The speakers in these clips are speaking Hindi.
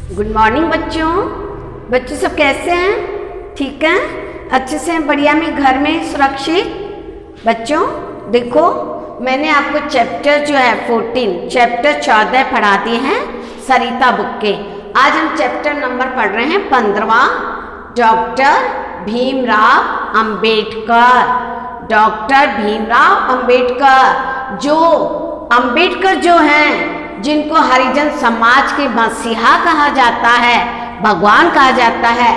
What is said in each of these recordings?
गुड मॉर्निंग बच्चों। बच्चों सब कैसे हैं? ठीक हैं? अच्छे से हैं? बढ़िया में? घर में सुरक्षित? बच्चों देखो, मैंने आपको चैप्टर जो है 14 चैप्टर 14 पढ़ा दिए हैं सरिता बुक के। आज हम चैप्टर नंबर पढ़ रहे हैं 15वां, डॉक्टर भीमराव अंबेडकर। डॉक्टर भीमराव अंबेडकर, जो अंबेडकर जो हैं, जिनको हरिजन समाज के मसीहा कहा जाता है, भगवान कहा जाता है,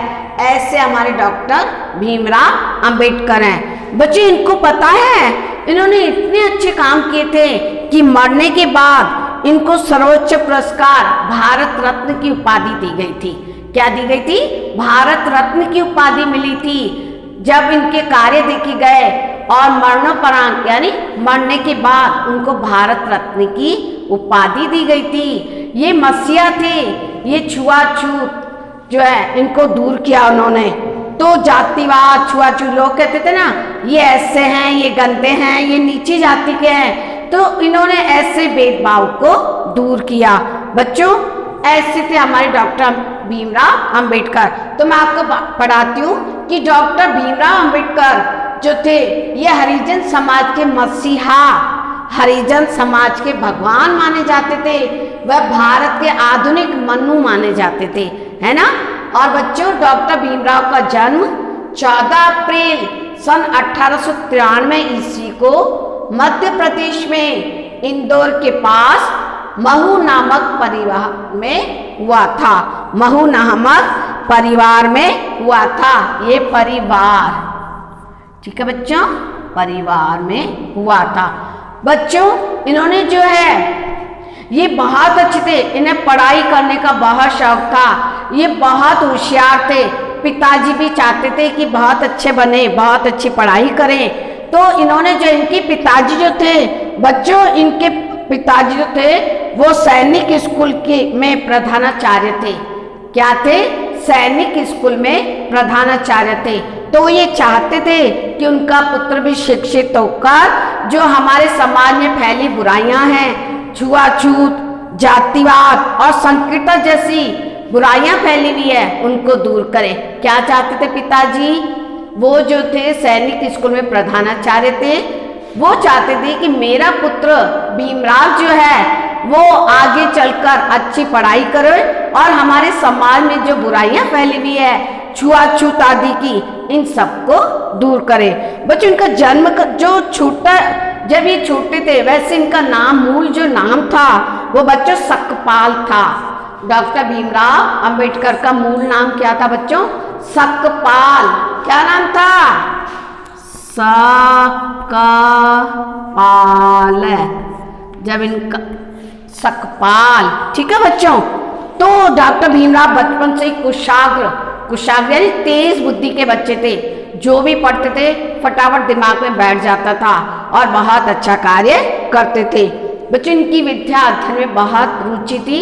ऐसे हमारे डॉक्टर भीमराव अंबेडकर हैं। बच्चे इनको पता है, इन्होंने इतने अच्छे काम किए थे कि मरने के बाद इनको सर्वोच्च पुरस्कार भारत रत्न की उपाधि दी गई थी। क्या दी गई थी? भारत रत्न की उपाधि मिली थी। जब इनके कार्य देखे गए और मरणोपरांत यानी मरने के बाद उनको भारत रत्न की उपाधि दी गई थी। ये मसीहा थे, ये छुआछूत जो है इनको दूर किया उन्होंने। तो जातिवाद, छुआछूत, लोग कहते थे ना ये ऐसे हैं, ये गंदे हैं, ये नीची जाति के हैं, तो इन्होंने ऐसे भेदभाव को दूर किया। बच्चों ऐसे थे हमारे डॉक्टर भीमराव अंबेडकर। तो मैं आपको पढ़ाती हूँ कि डॉक्टर भीमराव अंबेडकर जो थे, ये हरिजन समाज के मसीहा, हरिजन समाज के भगवान माने जाते थे। वह भारत के आधुनिक मनु माने जाते थे, है ना। और बच्चों डॉक्टर भीमराव का जन्म 14 अप्रैल सन 1893 ईस्वी को मध्य प्रदेश में इंदौर के पास महू नामक परिवार में हुआ था। महू नामक परिवार में हुआ था। ये परिवार, ठीक है बच्चों, परिवार में हुआ था। बच्चों इन्होंने जो है ये बहुत अच्छे थे, इन्हें पढ़ाई करने का बहुत शौक था, ये बहुत होशियार थे। पिताजी भी चाहते थे कि बहुत अच्छे बने, बहुत अच्छी पढ़ाई करें। तो इन्होंने जो, इनके पिताजी जो थे बच्चों, इनके पिताजी जो थे वो सैनिक स्कूल के में प्रधानाचार्य थे। क्या थे? सैनिक स्कूल में प्रधानाचार्य थे। तो ये चाहते थे कि उनका पुत्र भी शिक्षित होकर जो हमारे समाज में फैली बुराइयां हैं, छुआछूत, जातिवाद और संकीर्तन जैसी बुराइयां फैली हुई है, उनको दूर करे। क्या चाहते थे पिताजी? वो जो थे सैनिक स्कूल में प्रधानाचार्य थे, वो चाहते थे कि मेरा पुत्र भीमराव जो है वो आगे चलकर अच्छी पढ़ाई करे और हमारे समाज में जो बुराइयां फैली हुई है, छुआछूत आदि की, इन सबको दूर करे। बच्चों इनका जन्म जो छोटा, जब ये छोटे थे, वैसे इनका नाम, मूल जो नाम था वो बच्चों सकपाल था। डॉक्टर भीमराव अंबेडकर का मूल नाम क्या था बच्चों? सकपाल। क्या नाम था? सकपाल। जब इनका सकपाल, ठीक है बच्चों। तो डॉक्टर भीमराव बचपन से कुशाग्र यानी तेज बुद्धि के बच्चे थे। जो भी पढ़ते थे फटाफट दिमाग में बैठ जाता था और बहुत अच्छा कार्य करते थे। बच्चों इनकी विद्या अध्ययन में बहुत रुचि थी।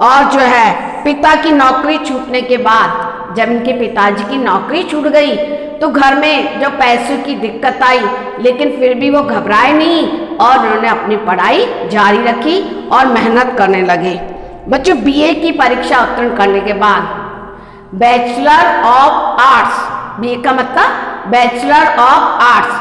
और जो है पिता की नौकरी छूटने के बाद, जब इनके पिताजी की नौकरी छूट गई तो घर में जो पैसों की दिक्कत आई, लेकिन फिर भी वो घबराए नहीं और उन्होंने अपनी पढ़ाई जारी रखी और मेहनत करने लगे। बच्चों बीए की परीक्षा उत्तीर्ण करने के बाद बैचलर ऑफ आर्ट्स, बीए का मतलब बैचलर ऑफ आर्ट्स।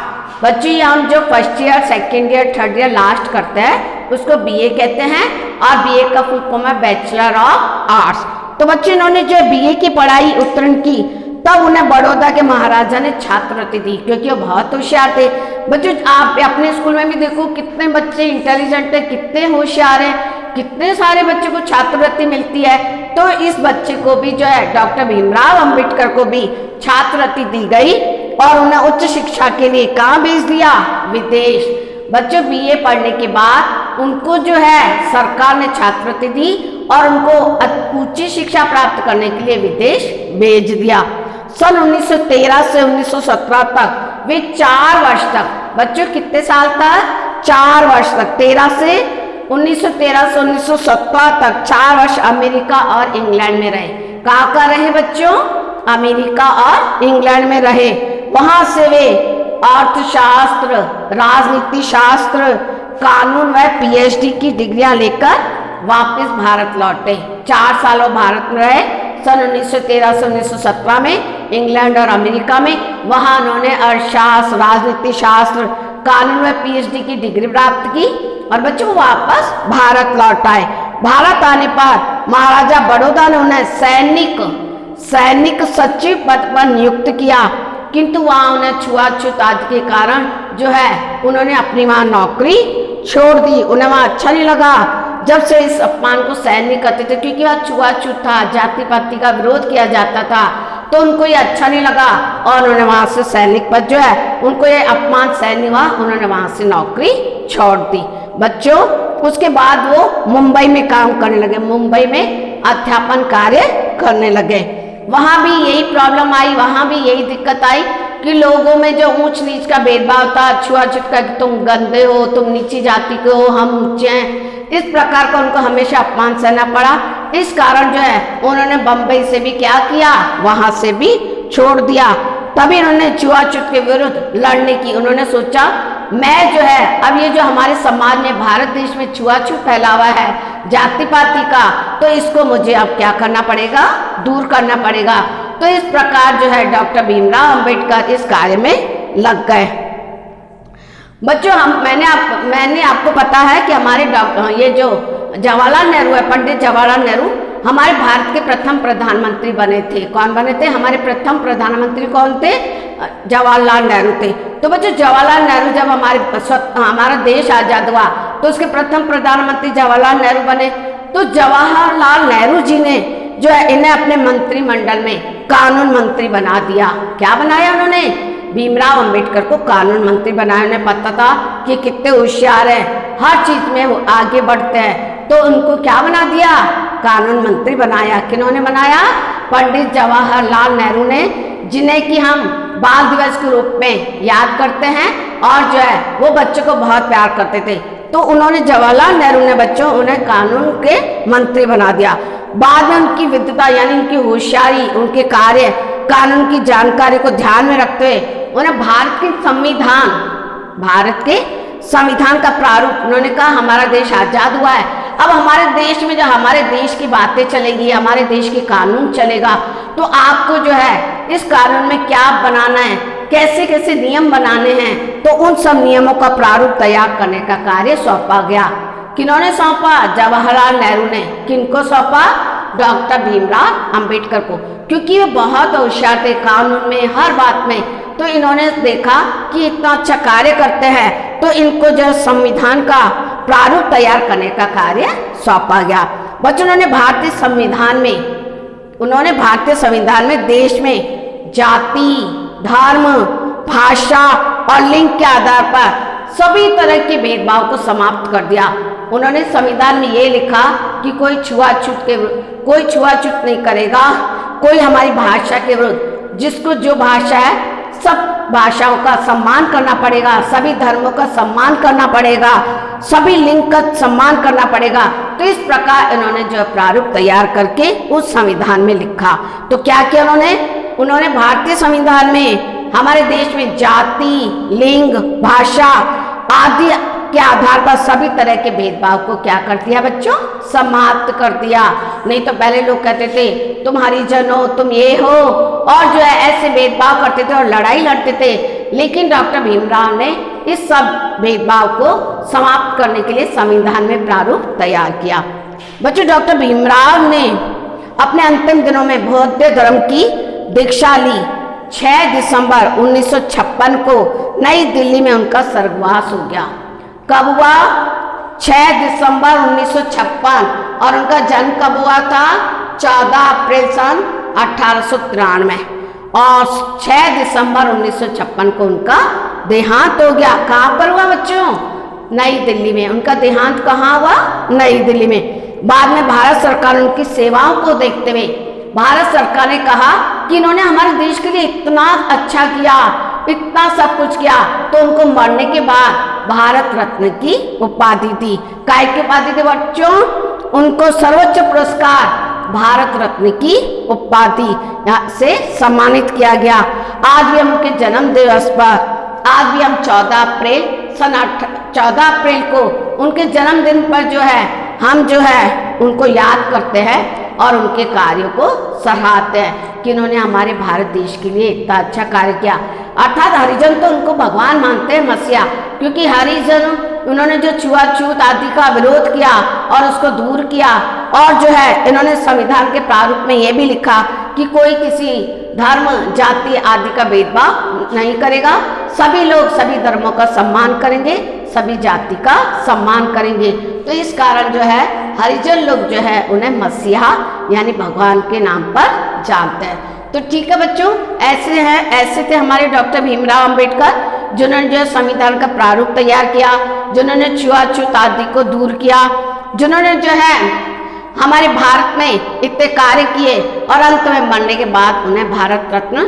बच्चों ये हम जो first year, second year, third year last करते हैं उसको बीए कहते हैं और बीए का फुल फॉर्म है बैचलर ऑफ आर्ट्स। तो बच्चों इन्होंने जो बीए की पढ़ाई उत्तीर्ण की, तब उन्हें बड़ौदा के महाराजा ने छात्रवृत्ति दी, क्योंकि वो बहुत होशियार थे। बच्चों आप अपने स्कूल में भी देखो कितने बच्चे इंटेलिजेंट है, कितने होशियार हैं, कितने सारे बच्चों को छात्रवृत्ति मिलती है। तो इस बच्चे को भी जो है डॉक्टर भीमराव अंबेडकर को भी छात्रवृत्ति दी गई और उन्हें उच्च शिक्षा के लिए कहाँ भेज दिया? विदेश। बच्चों बीए पढ़ने के बाद उनको जो है सरकार ने छात्रवृत्ति दी और उनको उच्च शिक्षा प्राप्त करने के लिए विदेश भेज दिया। सन 1913 से 1917 तक वे 4 वर्ष तक, बच्चों कितने साल तक? 4 वर्ष तक, 1913 से 1917 तक 4 वर्ष अमेरिका और इंग्लैंड में रहे। कहाँ कर रहे बच्चों? अमेरिका और इंग्लैंड में रहे। वहां से वे अर्थशास्त्र, राजनीति शास्त्र, कानून व पीएचडी की डिग्रियां लेकर वापस भारत लौटे। 4 सालों भारत में रहे, सन 1913 से 1917 में इंग्लैंड और अमेरिका में। वहाँ उन्होंने अर्थशास्त्र, राजनीति शास्त्र, कानून में PhD की डिग्री प्राप्त की और बच्चों वापस भारत लौट आए। भारत आने पर महाराजा बड़ौदा ने उन्हें सैनिक सचिव पद पर नियुक्त किया, किंतु वहाँ उन्हें छुआछूत आदि के कारण जो है उन्होंने अपनी वहाँ नौकरी छोड़ दी। उन्हें वहाँ अच्छा नहीं लगा जब से इस अपमान को सहन नहीं करते थे, क्योंकि वह छुआछूत था, जाति पाति का विरोध किया जाता था, तो उनको ये अच्छा नहीं लगा और उन्होंने वहाँ से सैनिक पद जो है उनको ये अपमान सहन नहीं हुआ, उन्होंने वहाँ से नौकरी छोड़ दी। बच्चों उसके बाद वो मुंबई में काम करने लगे, मुंबई में अध्यापन कार्य करने लगे। वहाँ भी यही प्रॉब्लम आई, वहाँ भी यही दिक्कत आई कि लोगों में जो ऊंच नीच का भेदभाव था, छुआछूत का, तुम गंदे हो, तुम नीची जाति के हो, हम ऊंचे हैं, इस प्रकार का उनको हमेशा अपमान सहना पड़ा। इस कारण जो है उन्होंने बम्बई से भी क्या किया, वहाँ से भी छोड़ दिया। तभी उन्होंने छुआछूत के विरुद्ध लड़ने की उन्होंने सोचा, मैं जो है अब ये जो हमारे समाज में, भारत देश में छुआछूत फैला हुआ है जाति पाति का, तो इसको मुझे अब क्या करना पड़ेगा, दूर करना पड़ेगा। तो इस प्रकार जो है डॉक्टर भीमराव अंबेडकर इस कार्य में लग गए। बच्चों मैंने आपको पता है कि हमारे ये जो जवाहरलाल नेहरू है, पंडित जवाहरलाल नेहरू हमारे भारत के प्रथम प्रधानमंत्री बने थे। कौन बने थे? हमारे प्रथम प्रधानमंत्री कौन थे? जवाहरलाल नेहरू थे। तो बच्चों जवाहरलाल नेहरू जब हमारा देश आजाद हुआ तो उसके प्रथम प्रधानमंत्री जवाहरलाल नेहरू बने। तो जवाहरलाल नेहरू जी ने जो है इन्हें अपने मंत्रिमंडल में कानून मंत्री बना दिया। क्या बनाया उन्होंने? भीमराव अंबेडकर को कानून मंत्री बनाया। उन्हें पता था कि कितने होशियार हैं, हर चीज में वो आगे बढ़ते हैं, तो उनको क्या बना दिया? कानून मंत्री बनाया। किन्होंने बनाया? पंडित जवाहरलाल नेहरू ने, जिन्हें कि हम बाल दिवस के रूप में याद करते हैं और जो है वो बच्चों को बहुत प्यार करते थे। तो उन्होंने जवाहरलाल नेहरू ने बच्चों उन्हें कानून के मंत्री बना दिया। बाद में उनकी विद्वता यानी उनकी होशियारी, उनके कार्य, कानून की जानकारी को ध्यान में रखते हुए उन्हें भारत के संविधान का प्रारूप, उन्होंने कहा हमारा देश आजाद हुआ है, अब हमारे देश में जो हमारे देश की बातें चलेगी, हमारे देश के कानून चलेगा, तो आपको जो है इस कानून में क्या बनाना है, कैसे कैसे नियम बनाने हैं, तो उन सब नियमों का प्रारूप तैयार करने का कार्य सौंपा गया। किन्होंने सौंपा? जवाहरलाल नेहरू ने। किनको सौंपा? डॉक्टर भीमराव अंबेडकर को, क्योंकि वे बहुत होशियार थे कानून में, हर बात में। तो इन्होंने देखा कि इतना अच्छा कार्य करते हैं, तो इनको जो संविधान का प्रारूप तैयार करने का कार्य सौंपा गया। बच्चों उन्होंने भारतीय संविधान में देश में जाति, धर्म, भाषा और लिंग के आधार पर सभी तरह के भेदभाव को समाप्त कर दिया। उन्होंने संविधान में ये लिखा कि कोई छुआछूत नहीं करेगा, कोई हमारी भाषा के विरुद्ध, जिसको जो भाषा है सब भाषाओं का सम्मान करना पड़ेगा, सभी धर्मों का सम्मान करना पड़ेगा, सभी लिंग का सम्मान करना पड़ेगा। तो इस प्रकार इन्होंने जो प्रारूप तैयार करके उस संविधान में लिखा। तो क्या किया उन्होंने भारतीय संविधान में हमारे देश में जाति, लिंग, भाषा आदि के आधार पर सभी तरह के भेदभाव को क्या कर दिया बच्चों? समाप्त कर दिया। नहीं तो पहले लोग कहते थे तुम हरिजन हो, तुम ये हो, और जो है ऐसे भेदभाव करते थे और लड़ाई लड़ते थे। लेकिन डॉक्टर भीमराव ने इस सब भेदभाव को समाप्त करने के लिए संविधान में प्रारूप तैयार किया। बच्चों डॉक्टर भीमराव ने अपने अंतिम दिनों में बौद्ध धर्म की दीक्षा ली। 6 दिसंबर 1956 को नई दिल्ली में उनका स्वर्गवास हो गया। कब हुआ? 6 दिसंबर 1956। और उनका जन्म कब हुआ था? 14 अप्रैल सन 1893। और 6 दिसंबर 1956 को उनका देहांत हो गया। कहाँ पर हुआ बच्चों? नई दिल्ली में। उनका देहांत कहाँ हुआ? नई दिल्ली में। बाद में भारत सरकार उनकी सेवाओं को देखते हुए भारत सरकार ने कहा कि इन्होंने हमारे देश के लिए इतना अच्छा किया, इतना सब कुछ किया, तो उनको मरने के बाद भारत रत्न की उपाधि दी। काय की उपाधि थी बच्चों? उनको सर्वोच्च पुरस्कार भारत रत्न की उपाधि से सम्मानित किया गया। आज भी हम उनके जन्म दिवस पर, आज भी हम 14 अप्रैल को उनके जन्मदिन पर जो है हम जो है उनको याद करते हैं और उनके कार्यों को सराहते हैं कि उन्होंने हमारे भारत देश के लिए इतना अच्छा कार्य किया। अर्थात हरिजन तो उनको भगवान मानते हैं, मसीहा, क्योंकि हरिजन उन्होंने जो छुआछूत आदि का विरोध किया और उसको दूर किया, और जो है इन्होंने संविधान के प्रारूप में ये भी लिखा कि कोई किसी धर्म जाति आदि का भेदभाव नहीं करेगा, सभी लोग सभी धर्मों का सम्मान करेंगे, सभी जाति का सम्मान करेंगे। तो इस कारण जो है हरिजन लोग जो है उन्हें मसीहा यानी भगवान के नाम पर जानते हैं। तो ठीक है बच्चों, ऐसे थे हमारे डॉक्टर भीमराव अंबेडकर, जिन्होंने जो है संविधान का प्रारूप तैयार किया, जिन्होंने छुआछूत आदि को दूर किया, जिन्होंने जो है हमारे भारत में इतने कार्य किए और अंत में मरने के बाद उन्हें भारत रत्न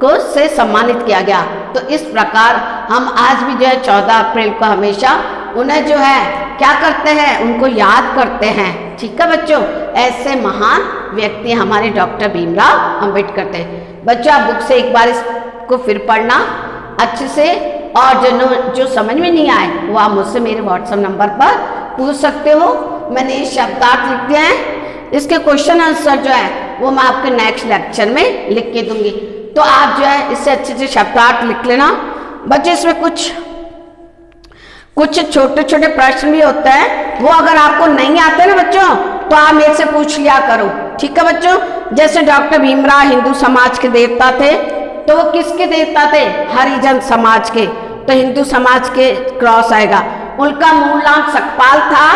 को से सम्मानित किया गया। तो इस प्रकार हम आज भी जो है 14 अप्रैल को हमेशा उन्हें जो है क्या करते हैं, उनको याद करते हैं। ठीक है बच्चों, ऐसे महान व्यक्ति हमारे डॉक्टर भीमराव अंबेडकर थे। बच्चों आप बुक से एक बार इसको फिर पढ़ना अच्छे से, और जो समझ में नहीं आए वो आप मुझसे मेरे व्हाट्सएप नंबर पर पूछ सकते हो। मैंने ये शब्दार्थ लिख दिए हैं, इसके क्वेश्चन आंसर जो है वो मैं आपके नेक्स्ट लेक्चर में लिख के दूंगी। तो आप जो है इससे अच्छे से शब्दार्थ लिख लेना। बच्चे इसमें कुछ छोटे छोटे प्रश्न भी होते हैं, वो अगर आपको नहीं आते ना बच्चों तो आप मेरे से पूछ लिया करो। ठीक है बच्चों, जैसे डॉक्टर भीमराव हिंदू समाज के देवता थे, तो वो किसके देवता थे? हरिजन समाज के, तो हिंदू समाज के क्रॉस आएगा। उनका मूल नाम सकपाल था,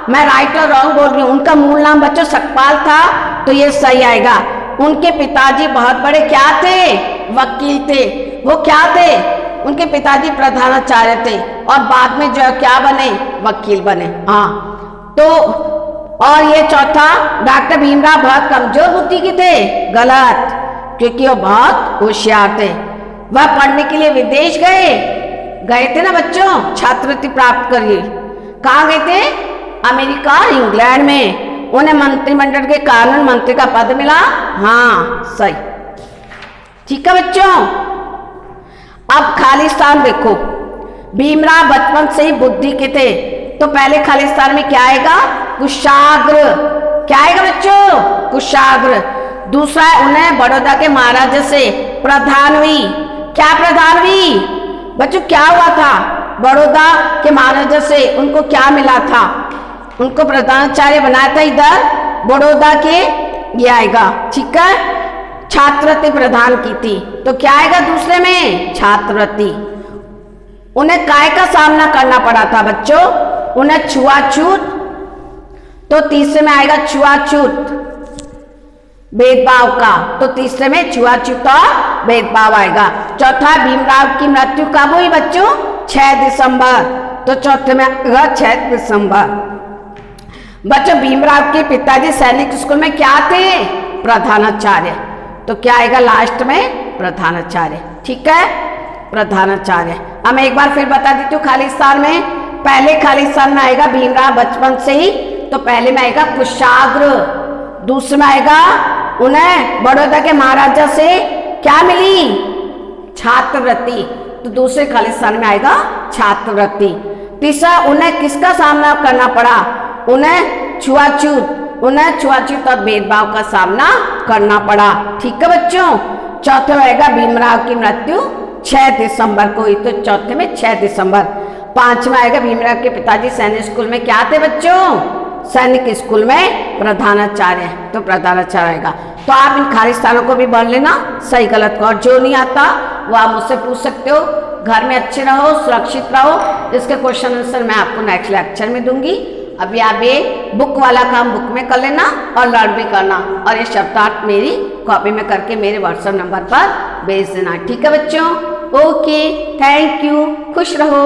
मैं राइट और रॉन्ग बोल रही हूँ, उनका मूल नाम बच्चों सकपाल था, तो ये सही आएगा। उनके पिताजी बहुत बड़े क्या थे? वकील थे। वो क्या थे? उनके पिताजी प्रधानाचार्य थे और बाद में जो है क्या बने? वकील बने। हाँ, तो और ये चौथा, डॉक्टर भीमराव बहुत कमजोर बुद्धि के थे। गलत, क्योंकि वो बहुत होशियार थे। वह पढ़ने के लिए विदेश गए थे ना बच्चों, छात्रवृत्ति प्राप्त करिए। कहाँ गए थे? अमेरिका, इंग्लैंड में। उन्हें मंत्रिमंडल के कानून मंत्री का पद मिला। हाँ सही। ठीक है बच्चों, अब खालिस्तान देखो। भीमराव बचपन से ही बुद्धि के थे, तो पहले खालिस्तान में क्या आएगा? कुशाग्र। क्या आएगा बच्चों? कुशाग्र। दूसरा है उन्हें बड़ौदा के महाराजा से प्रधान हुई। क्या प्रधान हुई बच्चों? क्या हुआ था? बड़ौदा के महाराजा से उनको क्या मिला था? उनको प्रधानाचार्य बनाया था इधर बड़ौदा के, ये आएगा। ठीक है, छात्रवृत्ति प्रदान की थी, तो क्या आएगा दूसरे में? छात्रवृत्ति। उन्हें काय का सामना करना पड़ा था बच्चों? उन्हें छुआछूत, तो तीसरे में आएगा छुआछूत भेदभाव का, तो तीसरे में छुआछूत और भेदभाव आएगा। चौथा, भीमराव की मृत्यु कब हुई बच्चों? 6 दिसंबर, तो चौथे में आएगा 6 दिसंबर। बच्चों भीमराव के पिताजी सैनिक स्कूल में क्या थे? प्रधानाचार्य, तो क्या आएगा लास्ट में? प्रधानाचार्य। ठीक है, प्रधानाचार्य। अब मैं एक बार फिर बता देती हूँ, खालिस्तान में पहले खालिस्तान में आएगा भीमराव बचपन से ही, तो पहले में आएगा कुशाग्र। दूसरे में आएगा उन्हें बड़ौदा के महाराजा से क्या मिली? छात्रवृत्ति, तो दूसरे खालिस्तान में आएगा छात्रवृत्ति। तीसरा, उन्हें किसका सामना करना पड़ा? उन्हें छुआछूत और भेदभाव का सामना करना पड़ा। ठीक है बच्चों, चौथे में आएगा भीमराव की मृत्यु 6 दिसंबर को हुई, तो चौथे में 6 दिसंबर। पांचवा आएगा भीमराव के पिताजी सैनिक स्कूल में क्या थे बच्चों? सैनिक स्कूल में प्रधानाचार्य, तो प्रधानाचार्य आएगा। तो आप इन खालिस्तानों को भी पढ़ लेना, सही गलत को, और जो नहीं आता वो आप मुझसे पूछ सकते हो। घर में अच्छे रहो, सुरक्षित रहो। इसके क्वेश्चन आंसर मैं आपको नेक्स्ट लेक्चर में दूंगी। अभी आप ये बुक वाला काम बुक में कर लेना और लर्न भी करना, और ये शब्दार्थ मेरी कॉपी में करके मेरे व्हाट्सएप नंबर पर भेज देना। ठीक है बच्चों, ओके, थैंक यू, खुश रहो।